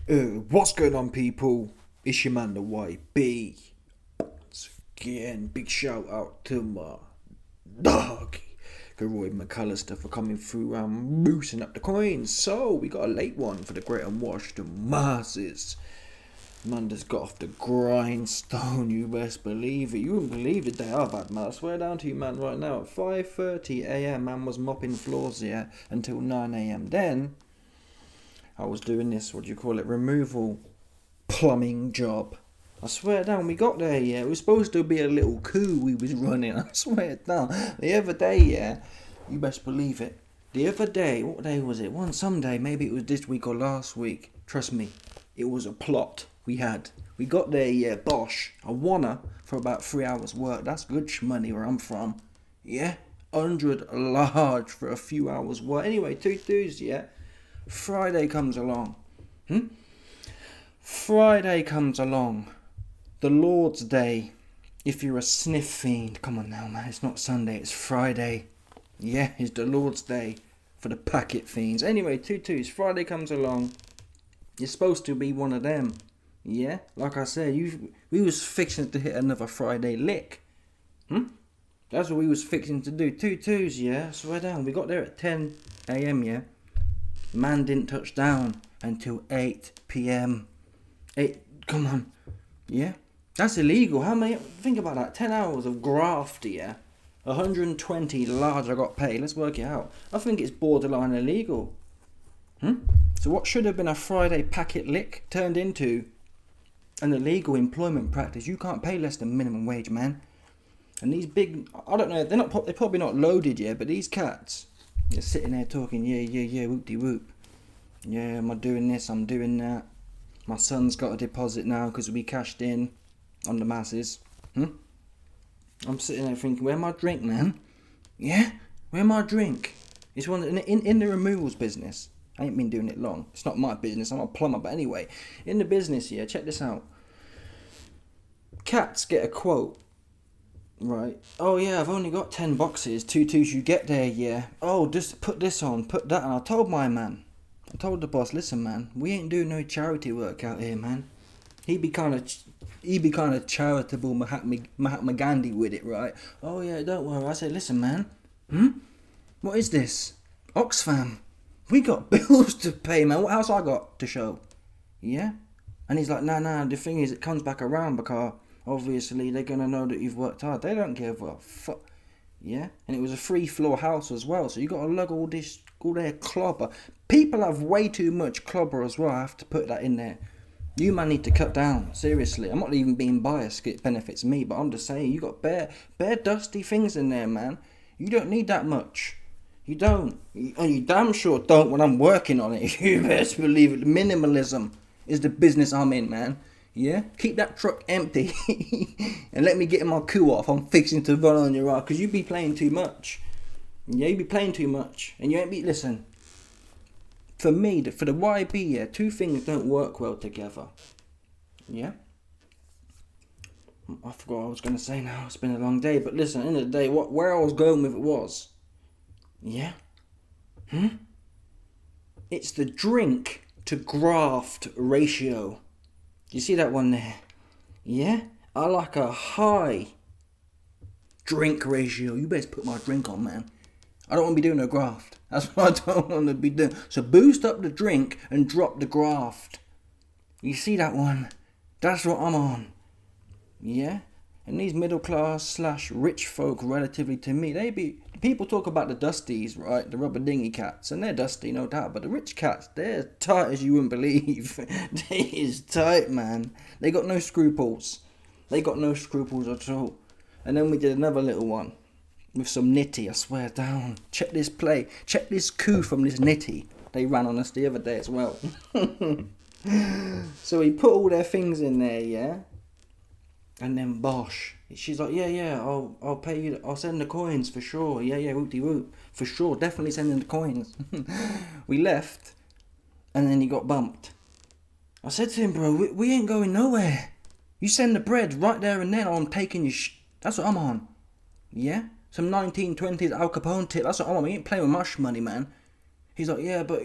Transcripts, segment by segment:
What's going on, people? It's your man, the YB. Once again, big shout out to my dog, Roy McAllister, for coming through and boosting up the coins. So, we got a late one for the Great and Wash, the masses. Man just got off the grindstone, you best believe it. You wouldn't believe the day I've had, man. I swear down to you, man, right now. At 5:30 a.m, man was mopping floors here until 9 a.m. Then, I was doing this, what do you call it, removal plumbing job. I swear down, we got there, yeah. It was supposed to be a little coup we was running. I swear down. The other day, yeah, you best believe it. The other day, what day was it? Some day, maybe it was this week or last week. Trust me, it was a plot we had. We got there, yeah, bosh. I won her for about 3 hours work. That's good money where I'm from. Yeah, 100 large for a few hours work. Anyway, two twos, yeah. Friday comes along. Friday comes along. The Lord's Day. If you're a sniff fiend, come on now, man. It's not Sunday, it's Friday. Yeah, it's the Lord's Day for the packet fiends. Anyway, two twos. Friday comes along. You're supposed to be one of them. Yeah, like I said, we was fixing to hit another Friday lick. That's what we was fixing to do. Two twos, yeah. Swear down. We got there at 10 a.m, yeah. Man didn't touch down until 8 p.m. Come on. Yeah? That's illegal. How many? Think about that. 10 hours of graft, yeah? 120 large I got paid. Let's work it out. I think it's borderline illegal. So what should have been a Friday packet lick turned into an illegal employment practice. You can't pay less than minimum wage, man. And these big, I don't know, they're probably not loaded yet, but these cats, you're sitting there talking, yeah, whoop-de-whoop. Yeah, I'm doing this, I'm doing that. My son's got a deposit now because we cashed in on the masses. I'm sitting there thinking, where my drink, man? Yeah? Where my drink? It's one in the removals business. I ain't been doing it long. It's not my business, I'm a plumber, but anyway. In the business, yeah, check this out. Cats get a quote. Right. Oh yeah, I've only got 10 boxes. Two twos, you get there, yeah. Oh, just put this on, put that on. I told the boss, listen, man, we ain't doing no charity work out here, man. He be kind of charitable Mahatma Gandhi with it, right? Oh yeah, don't worry. I said, listen, man. What is this? Oxfam. We got bills to pay, man. What else I got to show? Yeah. And he's like, nah. The thing is, it comes back around because obviously they're gonna know that you've worked hard. They don't give a fuck. Yeah. And it was a 3-floor house as well, so you got to lug all their clobber. People have way too much clobber as well. I have to put that in there. You man need to cut down. Seriously, I'm not even being biased. It benefits me, but I'm just saying you got bare dusty things in there, man. You don't need that much. You don't. And you damn sure don't when I'm working on it. You best believe it. Minimalism is the business I'm in, man. Yeah? Keep that truck empty and let me get my coup off. I'm fixing to run on your ass because you be playing too much. Yeah, you be playing too much. And you ain't be... Listen. For me, for the YB, yeah, two things don't work well together. Yeah? I forgot what I was going to say now. It's been a long day. But listen, at the end of the day, where I was going with it was... Yeah? It's the drink to graft ratio. You see that one there? Yeah? I like a high drink ratio. You best put my drink on, man. I don't want to be doing a graft. That's what I don't want to be doing. So boost up the drink and drop the graft. You see that one? That's what I'm on. Yeah? And these middle class / rich folk, relatively to me, people talk about the dusties, right? The rubber dinghy cats, and they're dusty, no doubt. But the rich cats, they're tight as you wouldn't believe. They is tight, man. They got no scruples. They got no scruples at all. And then we did another little one with some nitty, I swear down. Check this play. Check this coup from this nitty. They ran on us the other day as well. So we put all their things in there, yeah? And then bosh. She's like, yeah, I'll pay you. I'll send the coins for sure. Yeah, whoop-de-whoop. For sure, definitely sending the coins. We left, and then he got bumped. I said to him, bro, we ain't going nowhere. You send the bread right there and then, or I'm taking your That's what I'm on. Yeah? Some 1920s Al Capone tip. That's what I'm on. We ain't playing with mush money, man. He's like, yeah, but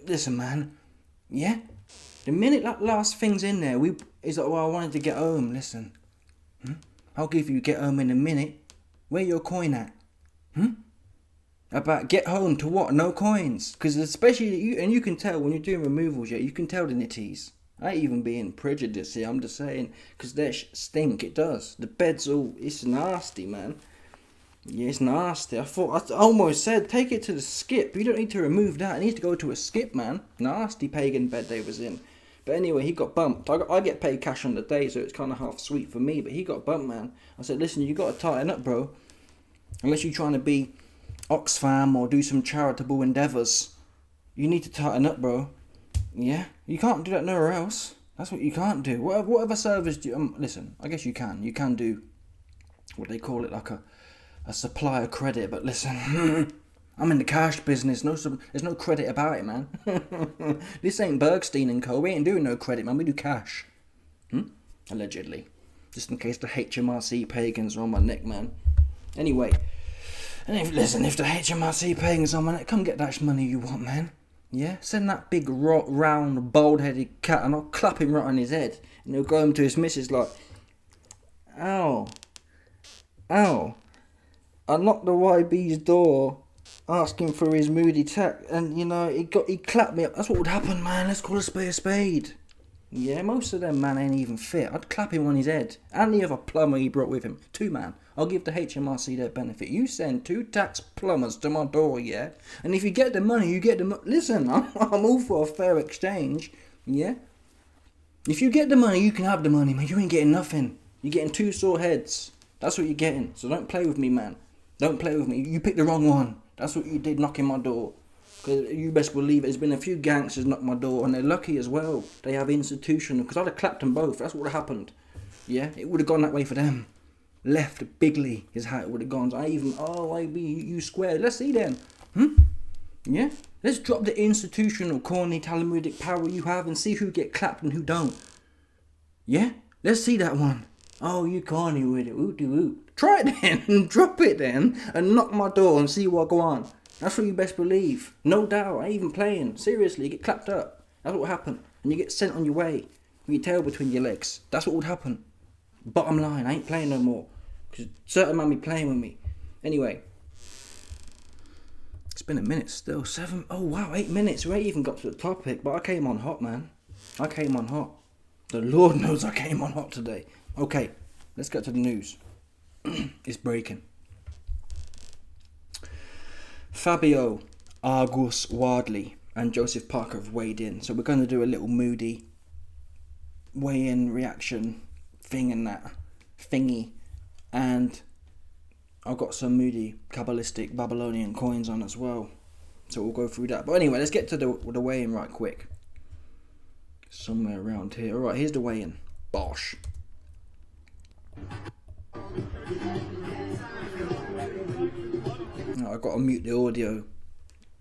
listen, man. Yeah? The minute that last thing's in there, he's like, well, I wanted to get home. Listen, I'll give you get home in a minute. Where your coin at? About get home to what? No coins. Because especially you can tell when you're doing removals, yeah, you can tell the nitties. I ain't even being prejudiced here, I'm just saying, because they stink, it does. The bed's it's nasty, man. Yeah, it's nasty. I almost said, take it to the skip. You don't need to remove that. It needs to go to a skip, man. Nasty pagan bed they was in. But anyway, he got bumped. I get paid cash on the day, so it's kind of half sweet for me. But he got bumped, man. I said, listen, you got to tighten up, bro. Unless you're trying to be Oxfam or do some charitable endeavours. You need to tighten up, bro. Yeah? You can't do that nowhere else. That's what you can't do. Whatever service do you... listen, I guess you can. You can do what they call it, like a supplier credit. But listen, I'm in the cash business. There's no credit about it, man. This ain't Bergstein and Co. We ain't doing no credit, man. We do cash. Allegedly. Just in case the HMRC pagans are on my neck, man. Anyway... And if the HMRC pagans on my neck, come get that money you want, man. Yeah? Send that big, round, bald-headed cat and I'll clap him right on his head. And he'll go home to his missus like, ow. I knocked the YB's door asking for his moody tack and, he clapped me up. That's what would happen, man. Let's call a spade a spade. Yeah, most of them, man, ain't even fit. I'd clap him on his head. And the other plumber he brought with him. 2 man. I'll give the HMRC their benefit. You send 2 tax plumbers to my door, yeah? And if you get the money, you get the money. Listen, I'm all for a fair exchange, yeah? If you get the money, you can have the money, man. You ain't getting nothing. You're getting 2 sore heads. That's what you're getting. So don't play with me, man. Don't play with me. You picked the wrong one. That's what you did, knocking my door. Because you best believe it, there's been a few gangsters knock my door, and they're lucky as well. They have institutional, because I'd have clapped them both. That's what would have happened. Yeah, it would have gone that way for them. Left bigly is how it would have gone. So you squared. Let's see then. Yeah, let's drop the institutional, corny, Talmudic power you have and see who get clapped and who don't. Yeah, let's see that one. Oh, you corny with it. Ooh. Try it then, drop it then, and knock my door and see what go on. That's what you best believe. No doubt. I ain't even playing. Seriously, you get clapped up. That's what would happen. And you get sent on your way with your tail between your legs. That's what would happen. Bottom line, I ain't playing no more. Because certain man be playing with me. Anyway. It's been a minute still. 7. Oh, wow. 8 minutes. We ain't even got to the topic. But I came on hot, man. I came on hot. The Lord knows I came on hot today. Okay. Let's get to the news. It's breaking. FABIO Wardley and Joseph Parker have weighed in. So we're going to do a little moody weigh-in reaction thing and that thingy. And I've got some moody Kabbalistic Babylonian coins on as well. So we'll go through that. But anyway, let's get to the weigh-in right quick. Somewhere around here. Alright, here's the weigh-in. Bosh. I've got to mute the audio.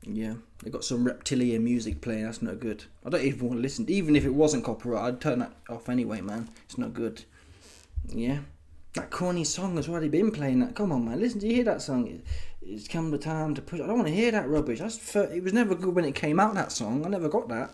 Yeah, they got some reptilian music playing. That's no good. I don't even want to listen. Even if it wasn't copyright, I'd turn that off anyway, man. It's not good. Yeah, that corny song has already been playing. That. Come on, man. Listen, do you hear that song? It's come the time to push. I don't want to hear that rubbish. It was never good when it came out. That song. I never got that.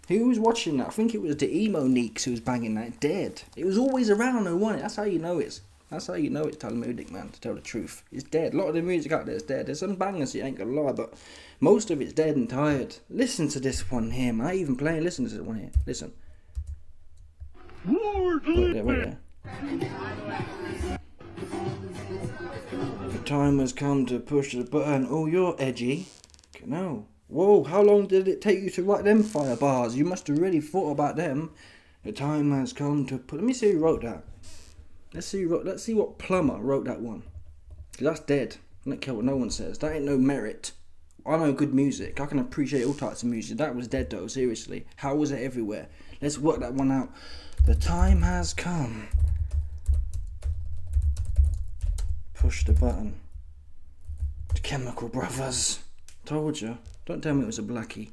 Who was watching that? I think it was the emo neeks who was banging that. Dead. It was always around. No one. That's how you know it's. That's how you know it's Talmudic, man, to tell the truth. It's dead. A lot of the music out there is dead. There's some bangers, you ain't gonna lie, but most of it's dead and tired. Listen to this one here, man. I even playing. Listen to this one here. Listen. Wait there. The time has come to push the button. Oh, you're edgy. No. Whoa, how long did it take you to write them fire bars? You must have really thought about them. The time has come to put... Let me see who wrote that. Let's see what plumber wrote that one. Because that's dead. I don't care what no one says. That ain't no merit. I know good music. I can appreciate all types of music. That was dead though, seriously. How was it everywhere? Let's work that one out. The time has come. Push the button. The Chemical Brothers. Told you. Don't tell me it was a blackie.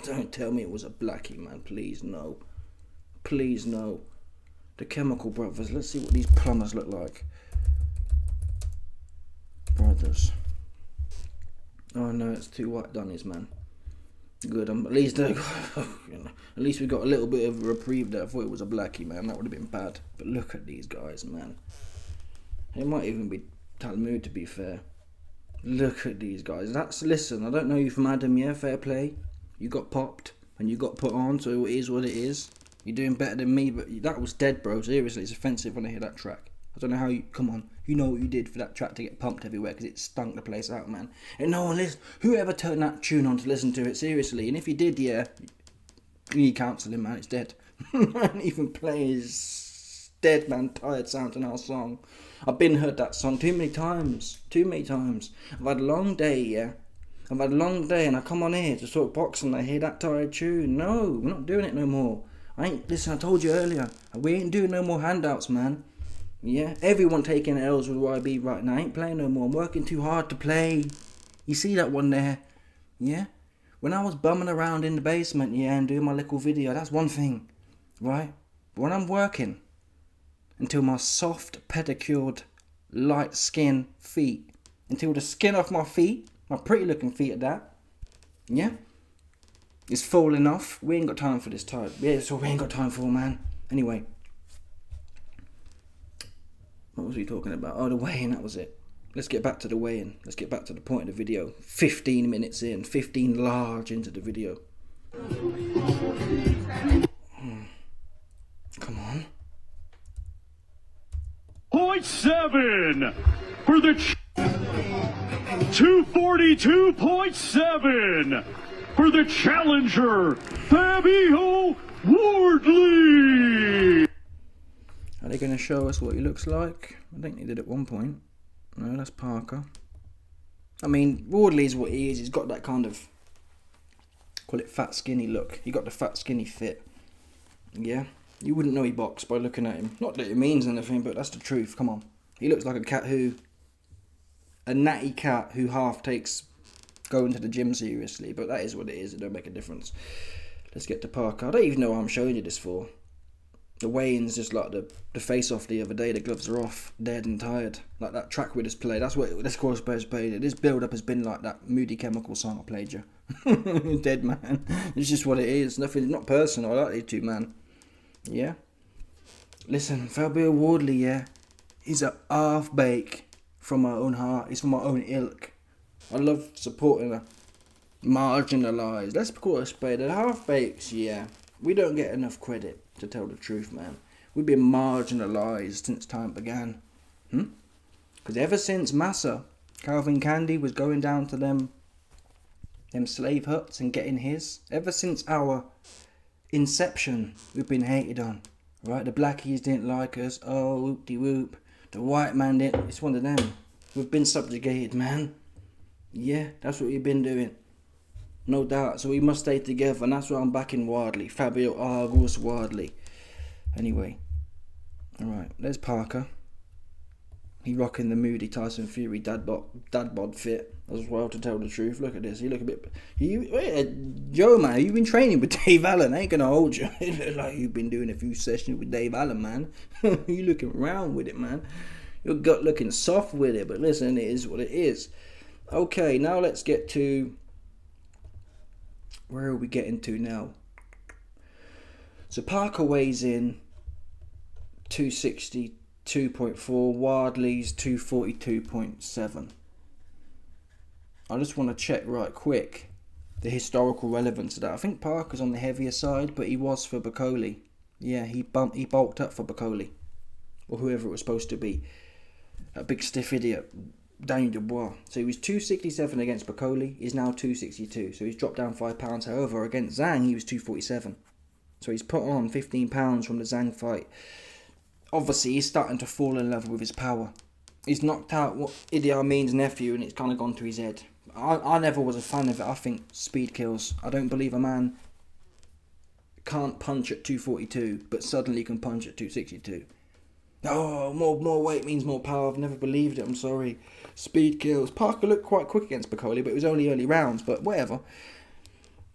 Don't tell me it was a blackie, man. Please, no. Please, no. The Chemical Brothers. Let's see what these plumbers look like. Brothers. Oh no, it's 2 white dunnies, man. Good. At least at least we got a little bit of a reprieve there. I thought it was a blackie, man. That would have been bad. But look at these guys, man. It might even be Talmud, to be fair. Look at these guys. Listen, I don't know you from Adam, yeah? Fair play. You got popped and you got put on, so it is what it is. You're doing better than me, but that was dead, bro. Seriously, it's offensive when I hear that track. I don't know how you... Come on. You know what you did for that track to get pumped everywhere, because it stunk the place out, man. And no one listen. Whoever turned that tune on to listen to it, seriously. And if you did, yeah, you need counselling, man. It's dead. Man, even play his dead, man, tired sound in our song. I've been heard that song too many times. Too many times. I've had a long day, yeah. I've had a long day, and I come on here to talk boxing and I hear that tired tune. No, we're not doing it no more. Listen, I told you earlier. We ain't doing no more handouts, man. Yeah, everyone taking L's with YB right now. I ain't playing no more. I'm working too hard to play. You see that one there? Yeah? When I was bumming around in the basement, yeah, and doing my little video, that's one thing, right? But when I'm working until my soft, pedicured, light skin feet, until the skin off my feet, my pretty looking feet at that, yeah, is falling off, we ain't got time for this time. Yeah, that's all we ain't got time for, man. Anyway. What was we talking about? Oh, the weigh-in, that was it. Let's get back to the weigh-in. Let's get back to the point of the video. 15 minutes in. 15 large into the video. Come on. Point 7 for the 242.7 for the challenger, FABIO WARDLEY. Are they going to show us what he looks like? I think they did at one point. No, that's Parker. I mean, Wardley's what he is. He's got that kind of, call it fat skinny look. He got the fat skinny fit. Yeah? You wouldn't know he boxed by looking at him. Not that it means anything, but that's the truth. Come on. He looks like a natty cat who half takes going to the gym seriously. But that is what it is. It don't make a difference. Let's get to Parker. I don't even know what I'm showing you this for. The weigh-in's just like the face-off the other day. The gloves are off, dead and tired. Like that track we just played. That's what this course players played. This build-up has been like that Moody Chemical song I played you. Dead, man. It's just what it is. Nothing, not personal. I like these two, man. Yeah? Listen, FABIO WARDLEY, yeah? He's a half-bake from my own heart. He's from my own ilk. I love supporting a marginalised. Let's call it a spade. The half-bakes, yeah. We don't get enough credit, to tell the truth, man. We've been marginalised since time began. Because ever since Massa, Calvin Candy was going down to them slave huts and getting his, ever since our inception, we've been hated on. Right? The blackies didn't like us. Oh, whoop-de-whoop. The white man didn't. It's one of them. We've been subjugated, man. Yeah, that's what we've been doing. No doubt. So we must stay together, and that's why I'm backing Wardley. FABIO WARDLEY. Anyway. Alright, there's Parker. He rocking the Moody Tyson Fury dad bod fit as well, to tell the truth. Look at this. You look a bit... Joe, man, you've been training with Dave Allen. I ain't gonna hold you. It look like you've been doing a few sessions with Dave Allen, man. You looking round with it, man. Your gut looking soft with it. But listen, it is what it is. Okay, now let's get to... Where are we getting to now? So Parker weighs in 262.4, Wardley's 242.7. I just want to check right quick the historical relevance of that. I think Parker's on the heavier side, but he was for Bacoli. Yeah, he bulked up for Bacoli, or whoever it was supposed to be. That big stiff idiot, Daniel Dubois. So he was 267 against Bacoli. He's now 262. So he's dropped down 5 pounds. However, against Zhang, he was 247. So he's put on 15 pounds from the Zhang fight. Obviously, he's starting to fall in love with his power. He's knocked out what Idi Amin's nephew, and it's kind of gone to his head. I never was a fan of it. I think speed kills. I don't believe a man can't punch at 242, but suddenly can punch at 262. Oh, more weight means more power. I've never believed it. I'm sorry. Speed kills. Parker looked quite quick against Bacoli, but it was only early rounds. But whatever.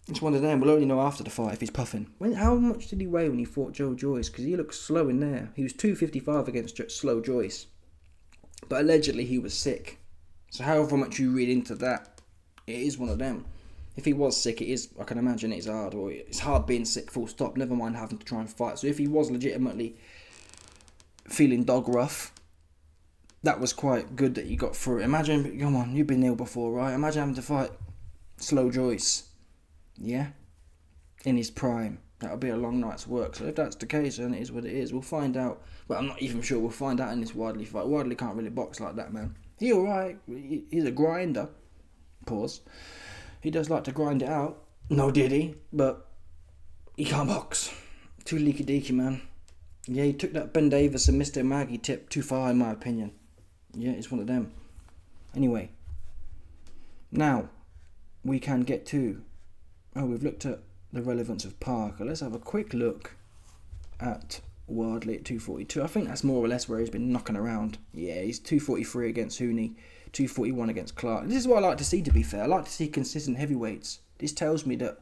It's one of them. We'll only know after the fight if he's puffing. How much did he weigh when he fought Joe Joyce? Because he looked slow in there. He was 255 against slow Joyce. But allegedly he was sick. So however much you read into that, it is one of them. If he was sick, it is, I can imagine it's hard, or it's hard being sick, full stop, never mind having to try and fight. So if he was legitimately feeling dog rough, that was quite good that you got through it. Imagine, come on, you've been ill before, right? Imagine having to fight Slow Joyce, yeah? In his prime. That'll be a long night's work. So if that's the case, then it is what it is. We'll find out. Well, I'm not even sure. We'll find out in this Wardley fight. Wardley can't really box like that, man. He alright. He's a grinder. Pause. He does like to grind it out. No diddy. But he can't box. Too leaky deaky, man. Yeah, he took that Ben Davis and Mr. Maggie tip too far, in my opinion. Yeah, it's one of them. Anyway. Now, we can get to... Oh, we've looked at the relevance of Parker. Let's have a quick look at Wardley at 242. I think that's more or less where he's been knocking around. Yeah, he's 243 against Hooney, 241 against Clark. This is what I like to see, to be fair. I like to see consistent heavyweights. This tells me that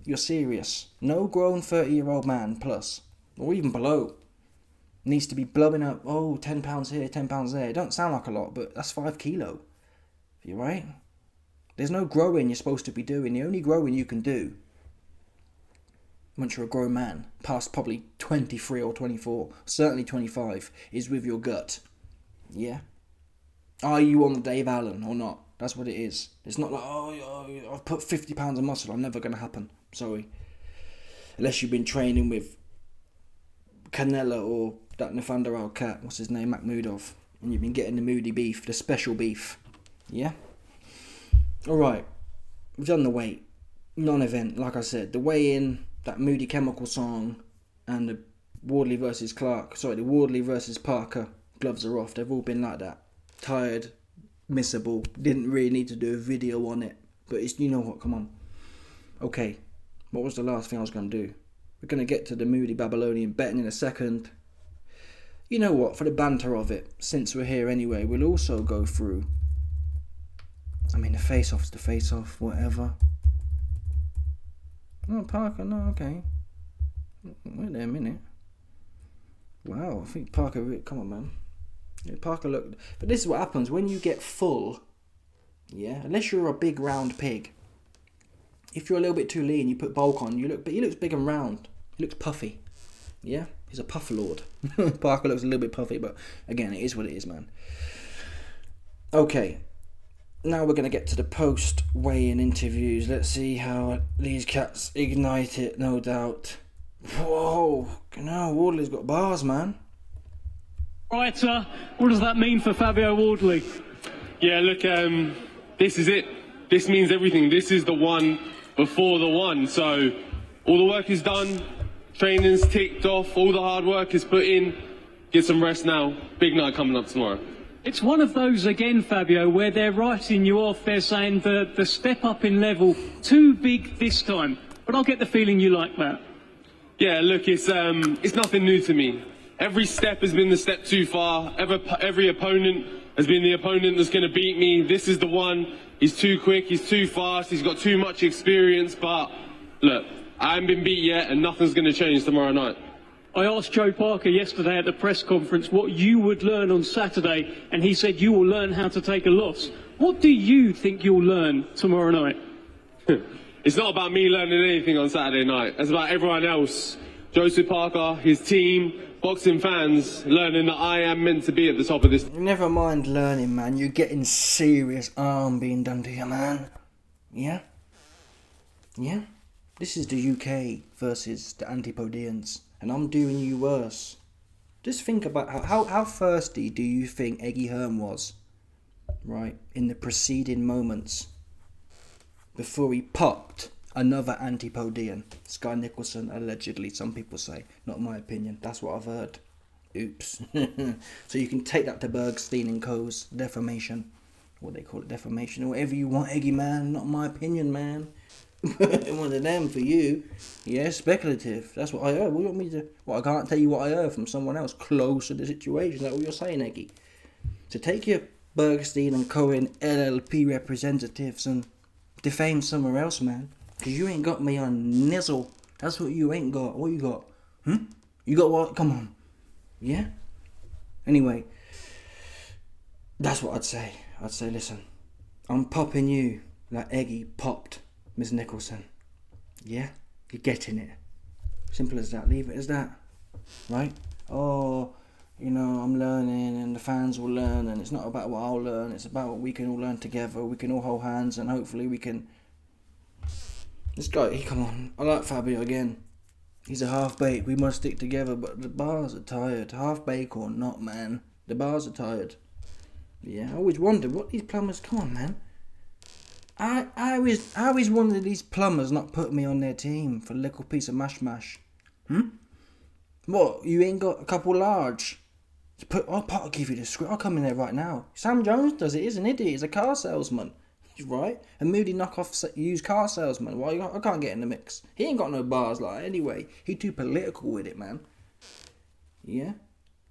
you're serious. No grown 30-year-old man plus, or even below, needs to be blowing up, 10 pounds here, 10 pounds there. It don't sound like a lot, but that's 5 kilo. You're right? There's no growing you're supposed to be doing. The only growing you can do once you're a grown man, past probably 23 or 24, certainly 25, is with your gut. Yeah? Are you on the Dave Allen or not? That's what it is. It's not like, I've put 50 pounds of muscle. I'm never going to happen. Sorry. Unless you've been training with Canella or that Nathaniel cat, what's his name, Makhmudov, and you've been getting the moody beef, the special beef. Yeah? Alright. We've done the weight. Non-event, like I said. The weigh-in, that Moody Chemical song, and the Wardley versus Parker, gloves are off. They've all been like that. Tired, missable, didn't really need to do a video on it. But it's, you know what, come on. Okay, what was the last thing I was going to do? We're going to get to the Moody Babylonian betting in a second. You know what, for the banter of it, since we're here anyway, we'll also go through... the face-off's the face-off, whatever. Oh, Parker, no, okay. Wait there a minute. Wow, I think Parker... Come on, man. Yeah, Parker looked... But this is what happens when you get full. Yeah? Unless you're a big round pig. If you're a little bit too lean, you put bulk on, but he looks big and round. He looks puffy. Yeah? He's a puff lord. Parker looks a little bit puffy, but again, it is what it is, man. Okay. Now we're going to get to the post-weigh-in interviews. Let's see how these cats ignite it, no doubt. Whoa, Wardley's got bars, man. Right, what does that mean for Fabio Wardley? Yeah, look, this is it. This means everything. This is the one before the one. So all the work is done, training's ticked off, all the hard work is put in. Get some rest now. Big night coming up tomorrow. It's one of those again, Fabio, where they're writing you off. They're saying the step up in level, too big this time. But I'll get the feeling you like that. Yeah, look, it's nothing new to me. Every step has been the step too far. Every opponent has been the opponent that's going to beat me. This is the one. He's too quick, he's too fast, he's got too much experience. But look, I haven't been beat yet and nothing's going to change tomorrow night. I asked Joe Parker yesterday at the press conference what you would learn on Saturday, and he said you will learn how to take a loss. What do you think you'll learn tomorrow night? It's not about me learning anything on Saturday night. It's about everyone else. Joseph Parker, his team, boxing fans, learning that I am meant to be at the top of this. Never mind learning, man. You're getting serious harm being done to you, man. Yeah? Yeah? This is the UK versus the Antipodeans. And I'm doing you worse. Just think about how thirsty do you think Eggy Hearn was, right, in the preceding moments before he popped another Antipodean. Sky Nicholson, allegedly, some people say. Not my opinion. That's what I've heard. Oops. So you can take that to Bergstein and Co.'s defamation. What they call it, defamation, or whatever you want, Eggy, man. Not my opinion, man. One of them for you. Yeah, speculative. That's what I heard. What do you want me to... Well, I can't tell you what I heard from someone else close to the situation. Is that what you're saying, Eggy? To take your Bergstein and Cohen LLP representatives and defame somewhere else, man. Because you ain't got me on nizzle. That's what you ain't got. What you got? You got what? Come on. Yeah? Anyway. That's what I'd say. I'd say, listen. I'm popping you like Eggy popped Miss Nicholson. Yeah? You're getting it. Simple as that. Leave it as that. Right? Oh, I'm learning and the fans will learn, and it's not about what I'll learn, it's about what we can all learn together. We can all hold hands and hopefully we can... This guy, come on. I like Fabio again. He's a half-baked. We must stick together, but the bars are tired. Half-baked or not, man. The bars are tired. Yeah, I always wondered what these plumbers... Come on, man. I always wondered these plumbers not put me on their team for a little piece of mash. What? You ain't got a couple large? I'll give you the script. I'll come in there right now. Sam Jones does it. He's an idiot. He's a car salesman. He's right. A moody knockoff used car salesman. Why? I can't get in the mix. He ain't got no bars like that anyway. He too political with it, man. Yeah?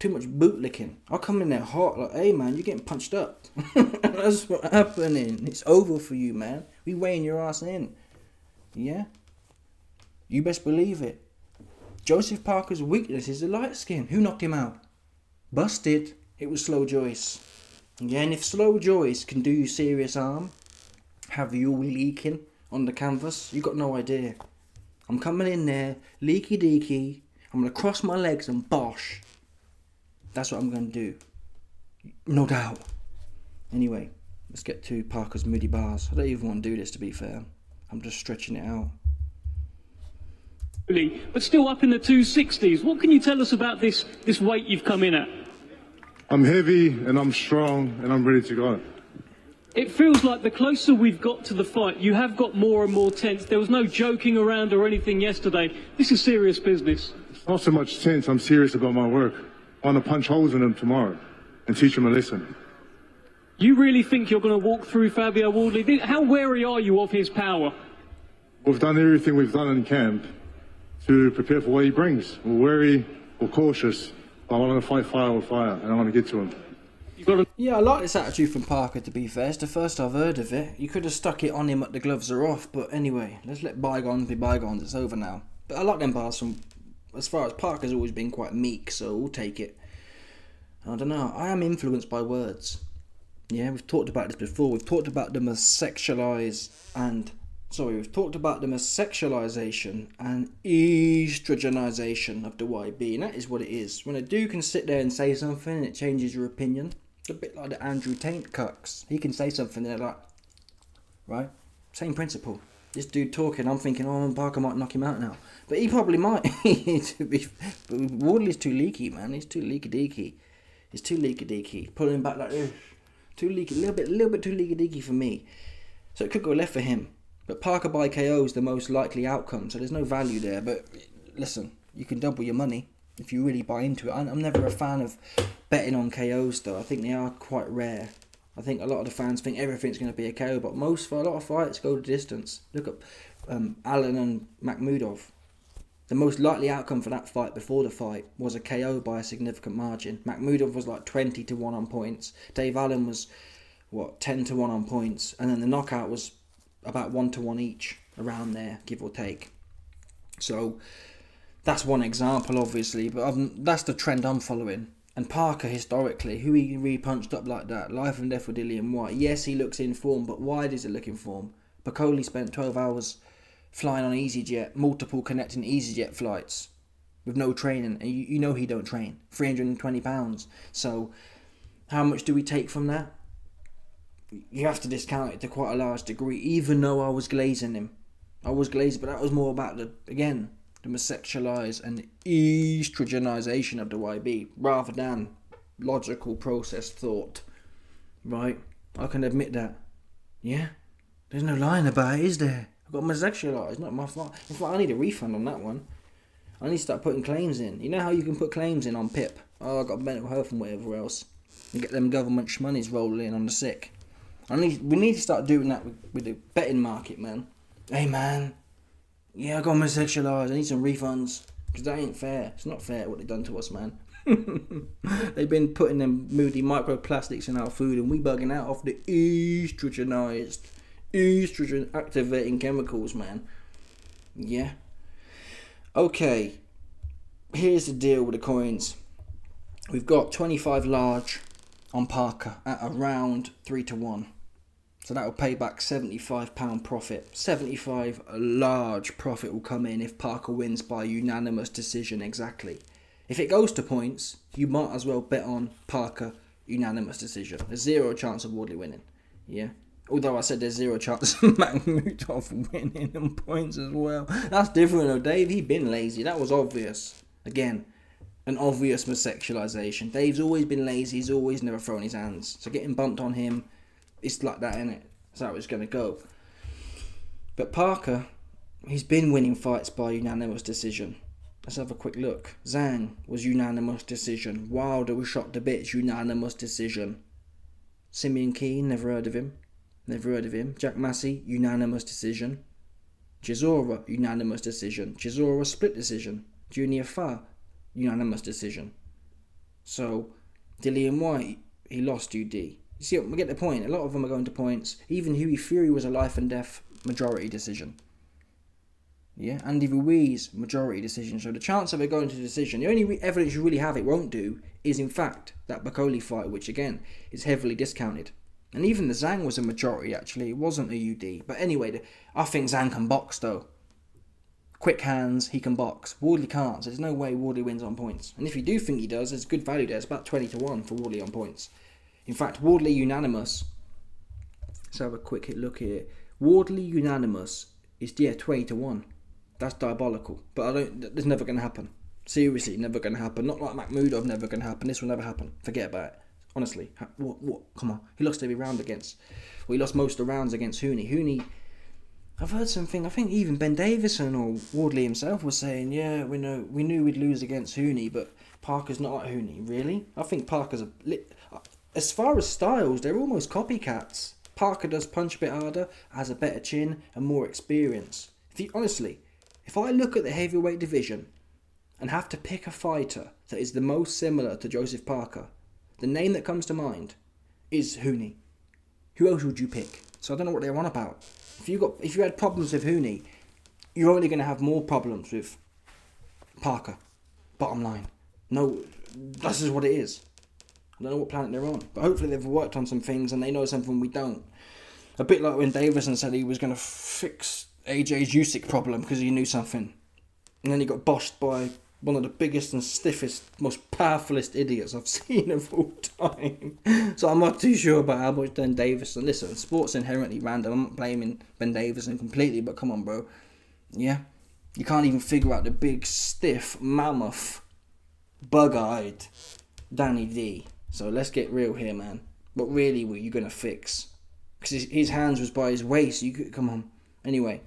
Too much bootlicking. I'll come in there hot, like, hey man, you're getting punched up. That's what's happening. It's over for you, man. We weighing your ass in. Yeah? You best believe it. Joseph Parker's weakness is the light skin. Who knocked him out? Busted. It was Slow Joyce. Yeah, and if Slow Joyce can do you serious harm, have you all leaking on the canvas, you got no idea. I'm coming in there, leaky deaky. I'm going to cross my legs and bosh. That's what I'm going to do. No doubt. Anyway, let's get to Parker's moody bars. I don't even want to do this, to be fair. I'm just stretching it out. But still up in the 260s. What can you tell us about this weight you've come in at? I'm heavy and I'm strong and I'm ready to go. It feels like the closer we've got to the fight, you have got more and more tense. There was no joking around or anything yesterday. This is serious business. It's not so much tense, I'm serious about my work. I want to punch holes in them tomorrow and teach them a lesson. You really think you're going to walk through Fabio Wardley? How wary are you of his power? We've done everything we've done in camp to prepare for what he brings. We're wary, we're cautious, but I want to fight fire with fire and I want to get to him. Yeah, I like this attitude from Parker, to be fair. It's the first I've heard of it. You could have stuck it on him at the gloves are off, but anyway, let's let bygones be bygones. It's over now. But I like them bars from... As far as Parker's always been quite meek, so we'll take it. I don't know. I am influenced by words. Yeah, we've talked about this before. We've talked about them as sexualization and estrogenization of the YB, and that is what it is. When a dude can sit there and say something and it changes your opinion, it's a bit like the Andrew Tate cucks. He can say something and they're like, right? Same principle. This dude talking, I'm thinking, oh, Parker might knock him out now. But he probably might. But Wardley's too leaky, man. He's too leaky deaky. He's too leaky deaky. Pulling him back like this. Too leaky, little bit too leaky deaky for me. So it could go left for him. But Parker by KO is the most likely outcome, so there's no value there. But listen, you can double your money if you really buy into it. I'm never a fan of betting on KOs though. I think they are quite rare. I think a lot of the fans think everything's going to be a KO, but for a lot of fights go the distance. Look at Allen and Makhmudov. The most likely outcome for that fight before the fight was a KO by a significant margin. Makhmudov was like 20-1 on points. Dave Allen was, 10-1 on points. And then the knockout was about 1-1 each, around there, give or take. So that's one example, obviously, but that's the trend I'm following. And Parker, historically, who he really punched up like that, life and death with Dillian White. Yes, he looks in form, but why does it look in form? Piccoli spent 12 hours flying on EasyJet, multiple connecting EasyJet flights with no training, and you know he don't train. 320 pounds. So how much do we take from that? You have to discount it to quite a large degree, even though I was glazing him. I was glazing, but that was more about the sexualized and estrogenization of the YB rather than logical processed thought. Right? I can admit that. Yeah? There's no lying about it, is there? I've got my sexualized, not my fault. In fact, I need a refund on that one. I need to start putting claims in. You know how you can put claims in on PIP? Oh, I got mental health and whatever else. And get them government shmoneys rolling in on the sick. We need to start doing that with the betting market, man. Hey, man. Yeah, I got my sexualized. I need some refunds. Because that ain't fair. It's not fair what they've done to us, man. They've been putting them moody microplastics in our food and we bugging out off the estrogen activating chemicals, man. Yeah. Okay. Here's the deal with the coins. We've got 25 large on Parker at around 3-1. So that will pay back £75 profit. 75 a large profit will come in if Parker wins by unanimous decision exactly. If it goes to points, you might as well bet on Parker unanimous decision. There's zero chance of Wardley winning. Yeah. Although I said there's zero chance of Makhmudov winning on points as well. That's different though, Dave. He been lazy. That was obvious. Again, an obvious missexualization. Dave's always been lazy. He's always never thrown his hands. So getting bumped on him, it's like that, innit? That's how it's going to go. But Parker, he's been winning fights by unanimous decision. Let's have a quick look. Zhang was unanimous decision. Wilder was shot to bits, unanimous decision. Simeon Keane, never heard of him. Jack Massey, unanimous decision. Chisora, unanimous decision. Chisora, split decision. Junior Fa, unanimous decision. So, Dillian White, he lost UD. You see, we get the point. A lot of them are going to points. Even Hughie Fury was a life and death majority decision. Yeah, Andy Ruiz, majority decision. So the chance of it going to decision, the only evidence you really have it won't do is in fact that Bakoli fight, which again is heavily discounted. And even the Zhang was a majority actually. It wasn't a UD. But anyway, I think Zhang can box though. Quick hands, he can box. Wardley can't, so there's no way Wardley wins on points. And if you do think he does, there's good value there. It's about 20-1 for Wardley on points. In fact, Wardley unanimous. Let's have a quick look here. Wardley unanimous is 20-1. That's diabolical. But it's never going to happen. Seriously, never going to happen. Not like Makhmudov, never going to happen. This will never happen. Forget about it. Honestly. What? Come on. He lost every round against... Well, he lost most of the rounds against Hooney. Hooney... I've heard something, I think even Ben Davison or Wardley himself was saying, yeah, we knew we'd lose against Hooney, but Parker's not like Hooney. Really? I think Parker's as far as styles, they're almost copycats. Parker does punch a bit harder, has a better chin and more experience. Honestly, if I look at the heavyweight division and have to pick a fighter that is the most similar to Joseph Parker, the name that comes to mind is Hooney. Who else would you pick? So I don't know what they're on about. If you had problems with Hooney, you're only going to have more problems with Parker. Bottom line. No, this is what it is. I don't know what planet they're on, but hopefully they've worked on some things and they know something we don't. A bit like when Davison said he was going to fix AJ's Usyk problem because he knew something, and then he got boshed by one of the biggest and stiffest, most powerfulest idiots I've seen of all time. So I'm not too sure about how much Ben Davison... Listen, sport's inherently random. I'm not blaming Ben Davison completely, but come on, bro. Yeah? You can't even figure out the big, stiff, mammoth, bug-eyed Danny D. So let's get real here, man. What really were you going to fix? Because his hands was by his waist. You could... Come on. Anyway.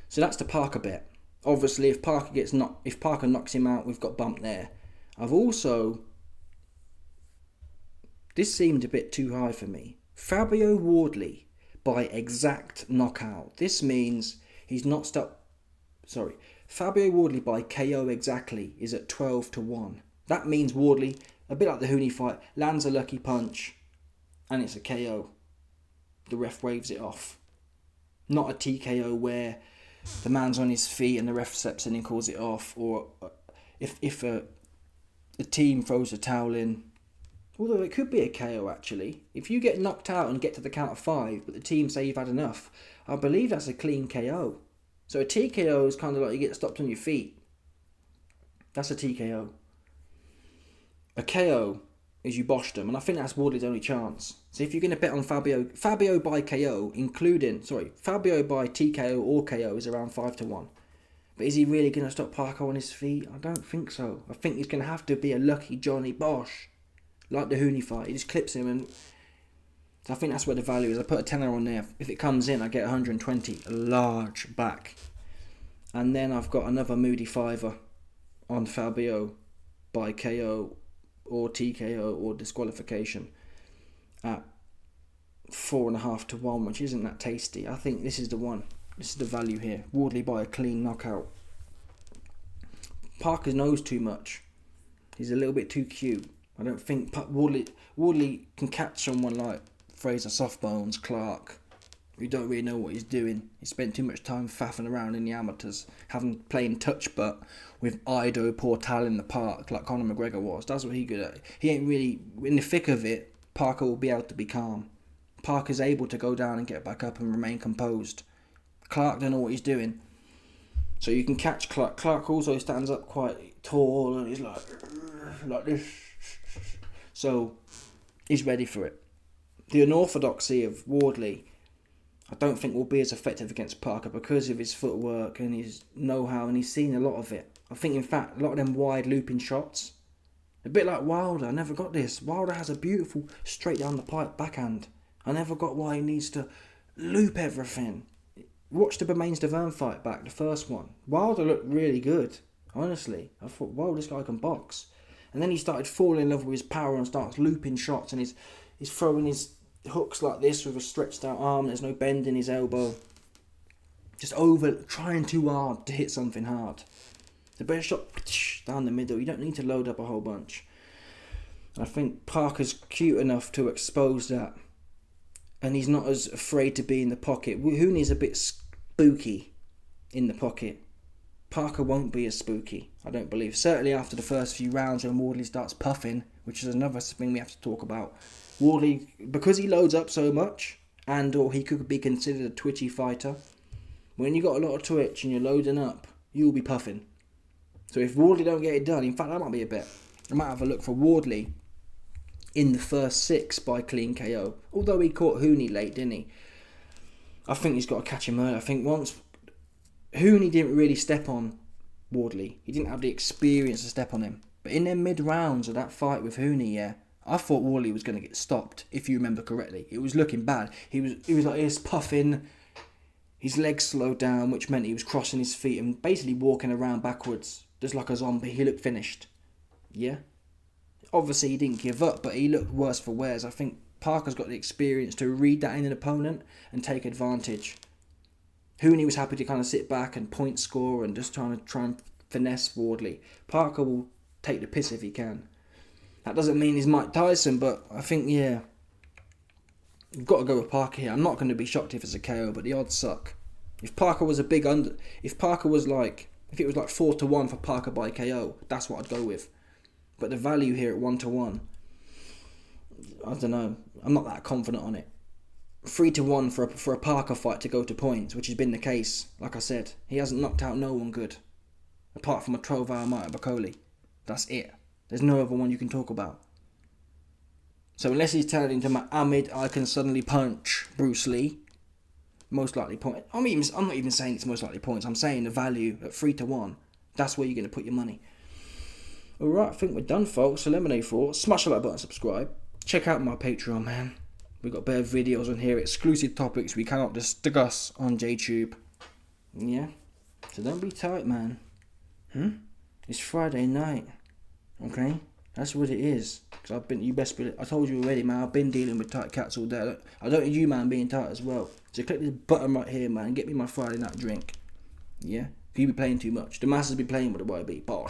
So that's the Parker bet. Obviously, if Parker knocks him out, we've got bumped there. I've also... This seemed a bit too high for me. Fabio Wardley by exact knockout. This means he's not stopped... Sorry. Fabio Wardley by KO exactly is at 12-1. That means Wardley, a bit like the Hooney fight, lands a lucky punch and it's a KO. The ref waves it off. Not a TKO where... the man's on his feet and the ref steps in and calls it off, or if a team throws a towel in, although it could be a KO actually. If you get knocked out and get to the count of 5, but the team say you've had enough, I believe that's a clean KO. So a TKO is kind of like you get stopped on your feet. That's a TKO. A KO is you boshed them, and I think that's Wardley's only chance. So if you're going to bet on Fabio by KO, Fabio by TKO or KO is around 5-1. But is he really going to stop Parker on his feet? I don't think so. I think he's going to have to be a lucky Johnny Bosch, like the Hooney fight. He just clips him, and so I think that's where the value is. I put a tenner on there. If it comes in, I get 120, a large back. And then I've got another moody fiver on Fabio by KO or TKO or disqualification at 4.5-1, which isn't that tasty. I think this is the one. This is the value here. Wardley by a clean knockout. Parker knows too much. He's a little bit too cute. I don't think Wardley can catch someone like Fraser Softbones Clark, who don't really know what he's doing. He spent too much time faffing around in the amateurs, playing touch butt with Ido Portal in the park like Conor McGregor was. That's what he's good at. He ain't really in the thick of it. Parker will be able to be calm. Parker's able to go down and get back up and remain composed. Clark don't know what he's doing. So you can catch Clark. Clark also stands up quite tall and he's like this. So he's ready for it. The unorthodoxy of Wardley, I don't think will be as effective against Parker because of his footwork and his know-how, and he's seen a lot of it. I think, in fact, a lot of them wide looping shots, a bit like Wilder. I never got this. Wilder has a beautiful straight down the pipe backhand. I never got why he needs to loop everything. Watch the Bermains-Deverne fight back, the first one. Wilder looked really good, honestly. I thought, wow, this guy can box. And then he started falling in love with his power and starts looping shots, and he's throwing his hooks like this with a stretched out arm. There's no bend in his elbow. Just trying too hard to hit something hard. The better shot down the middle. You don't need to load up a whole bunch. I think Parker's cute enough to expose that, and he's not as afraid to be in the pocket. Hooney's a bit spooky in the pocket. Parker won't be as spooky, I don't believe. Certainly after the first few rounds when Wardley starts puffing, which is another thing we have to talk about. Wardley, because he loads up so much, or he could be considered a twitchy fighter, when you got a lot of twitch and you're loading up, you'll be puffing. So if Wardley don't get it done, in fact that might be a bet. I might have a look for Wardley in the first 6 by clean KO. Although he caught Hooney late, didn't he? I think he's got to catch him early. I think once Hooney didn't really step on Wardley, he didn't have the experience to step on him. But in their mid-rounds of that fight with Hooney, yeah, I thought Wardley was going to get stopped, if you remember correctly. It was looking bad. He was like this, puffing. His legs slowed down, which meant he was crossing his feet and basically walking around backwards, just like a zombie. He looked finished. Yeah? Obviously, he didn't give up, but he looked worse for wears. I think Parker's got the experience to read that in an opponent and take advantage. Hooney was happy to kind of sit back and point score and just try and finesse Wardley. Parker will take the piss if he can. That doesn't mean he's Mike Tyson, but I think, yeah, you've got to go with Parker here. I'm not going to be shocked if it's a KO, but the odds suck. If Parker was a big under, if it was like 4-1 for Parker by KO, that's what I'd go with. But the value here at 1-1, I don't know. I'm not that confident on it. 3-1 for a Parker fight to go to points, which has been the case. Like I said, he hasn't knocked out no one good, apart from a 12-hour Martin Bakoli. That's it. There's no other one you can talk about. So unless he's turned into my Ahmed, I can suddenly punch Bruce Lee. Most likely point. I'm not even saying it's most likely points. I'm saying the value at 3-1. That's where you're going to put your money. Alright, I think we're done, folks. So Lemonade 4. Smash the like button, subscribe. Check out my Patreon, man. We've got better videos on here. Exclusive topics we cannot discuss on JTube. Yeah. So don't be tight, man. It's Friday night. Okay? That's what it is. Cause I told you already, man. I've been dealing with tight cats all day. I don't need you, man, being tight as well. So click this button right here, man. And get me my Friday night drink. Yeah? If you be playing too much. The masses be playing with the YB. Bosh.